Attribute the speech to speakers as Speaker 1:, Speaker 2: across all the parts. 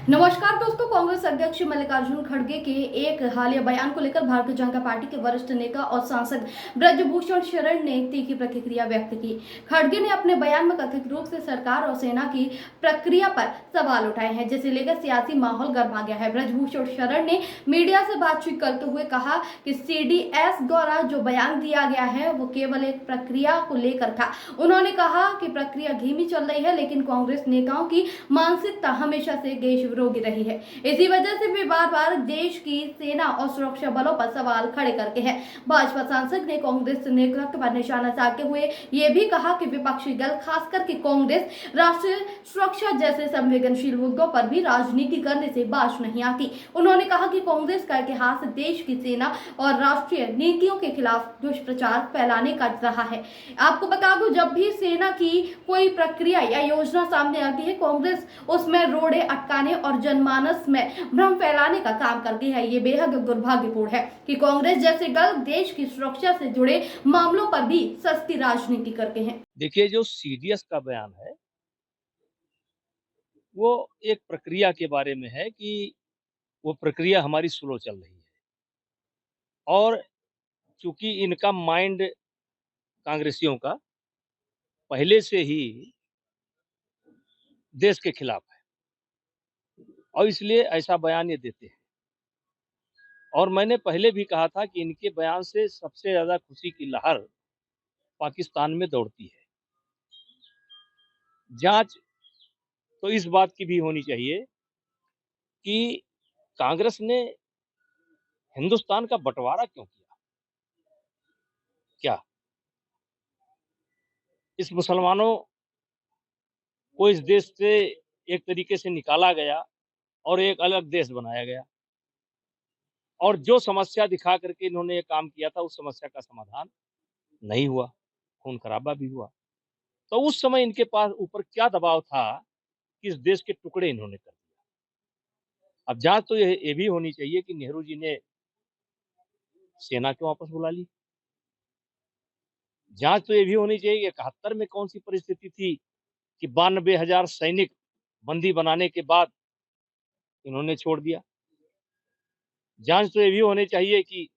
Speaker 1: नमस्कार दोस्तों, कांग्रेस अध्यक्ष मल्लिकार्जुन खड़गे के एक हालिया बयान को लेकर भारतीय जनता पार्टी के वरिष्ठ नेता और सांसद ब्रजभूषण शरण ने तीखी प्रतिक्रिया व्यक्त की। खड़गे ने अपने बयान में कथित रूप से सरकार और सेना की प्रक्रिया पर सवाल उठाए हैं, जिसे लेकर सियासी माहौल गर्मा गया है। ब्रजभूषण शरण ने मीडिया से बातचीत करते हुए कहा कि सीडीएस द्वारा जो बयान दिया गया है वो केवल एक प्रक्रिया को लेकर था। उन्होंने कहा कि प्रक्रिया धीमी चल रही है, लेकिन कांग्रेस नेताओं की मानसिकता हमेशा से देश विरोधी रही है। इसी वजह से वे बार बार देश की सेना और सुरक्षा बलों पर सवाल खड़े करते हैं। भाजपा सांसद ने कांग्रेस नेतृत्व पर निशाना साधते हुए ये भी कहा कि विपक्षी दल, खासकर कि कांग्रेस, राष्ट्रीय सुरक्षा जैसे संवेदनशील मुद्दों पर भी राजनीति करने से बाज नहीं आती। उन्होंने कहा कि कांग्रेस का इतिहास देश की सेना और राष्ट्रीय नीतियों के खिलाफ दुष्प्रचार फैलाने का रहा है। आपको बता दूं, जब भी सेना की कोई प्रक्रिया या योजना सामने आती है, कांग्रेस उसमें रोड़े अटकाने और जनमानस में भ्रम फैलाने का काम करती है। ये बेहद दुर्भाग्यपूर्ण है कि कांग्रेस जैसे दल देश की सुरक्षा से जुड़े मामलों पर भी सस्ती राजनीति करते हैं।
Speaker 2: देखिए, जो सीडीएस का बयान है, वो एक प्रक्रिया के बारे में है कि वो प्रक्रिया हमारी स्लो चल रही है और चूँकि इनका माइंड कांग्रेसियों का पहले से ही देश के खिलाफ है और इसलिए ऐसा बयान ये देते हैं। और मैंने पहले भी कहा था कि इनके बयान से सबसे ज़्यादा खुशी की लहर पाकिस्तान में दौड़ती है। जाँच तो इस बात की भी होनी चाहिए कि कांग्रेस ने हिंदुस्तान का बँटवारा क्यों किया? क्या इस मुसलमानों को इस देश से एक तरीके से निकाला गया और एक अलग देश बनाया गया और जो समस्या दिखा करके इन्होंने ये काम किया था, उस समस्या का समाधान नहीं हुआ, खून खराबा भी हुआ। तो उस समय इनके पास ऊपर क्या दबाव था कि इस देश के टुकड़े इन्होंने कर दिया। अब जांच तो ये भी होनी चाहिए कि नेहरू जी ने सेना क्यों वापस बुला ली। जांच तो ये भी होनी चाहिए कि 71 में कौन सी परिस्थिति थी कि 92,000 सैनिक बंदी बनाने के बाद इन्होंने छोड़ दिया। जांच तो ये भी होनी चाहिए कि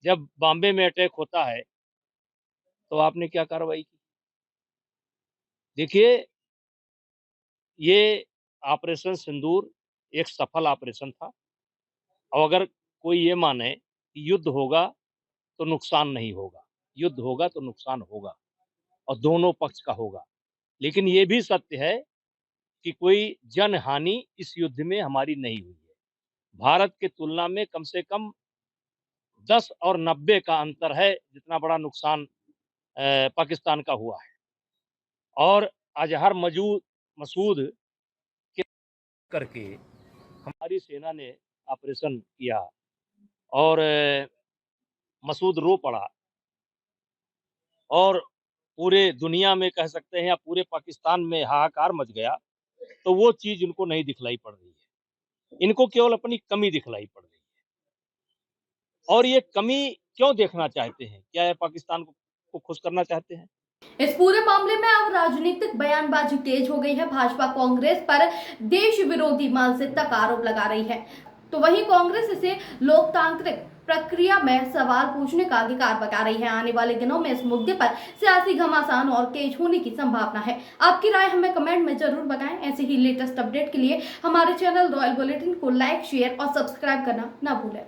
Speaker 2: जब बॉम्बे में अटैक होता है तो आपने क्या कार्रवाई की। देखिए, ये ऑपरेशन सिंदूर एक सफल ऑपरेशन था और अगर कोई ये माने कि युद्ध होगा तो नुकसान नहीं होगा, युद्ध होगा तो नुकसान होगा और दोनों पक्ष का होगा। लेकिन ये भी सत्य है कि कोई जनहानि इस युद्ध में हमारी नहीं हुई है। भारत की तुलना में कम से कम 10 और 90 का अंतर है, जितना बड़ा नुकसान पाकिस्तान का हुआ है। और अजहर मसूद के करके हमारी सेना ने ऑपरेशन किया और मसूद रो पड़ा और पूरे दुनिया में कह सकते हैं या पूरे पाकिस्तान में हाहाकार मच गया। तो वो चीज़ इनको नहीं दिखलाई पड़ रही है। इनको केवल अपनी कमी दिखलाई पड़ रही है। और ये कमी क्यों देखना चाहते हैं? क्या ये पाकिस्तान को खुश करना चाहते हैं?
Speaker 1: इस पूरे मामले में अब राजनीतिक बयानबाजी तेज हो गई है। भाजपा कांग्रेस पर देश विरोधी मानसिकता का आरोप लगा रही है, तो वहीं कांग्रेस इसे लोकतांत्रिक प्रक्रिया में सवाल पूछने का अधिकार बता रही है। आने वाले दिनों में इस मुद्दे पर सियासी घमासान और तेज होने की संभावना है। आपकी राय हमें कमेंट में जरूर बताएं। ऐसे ही लेटेस्ट अपडेट के लिए हमारे चैनल रॉयल बुलेटिन को लाइक, शेयर और सब्सक्राइब करना न भूलें।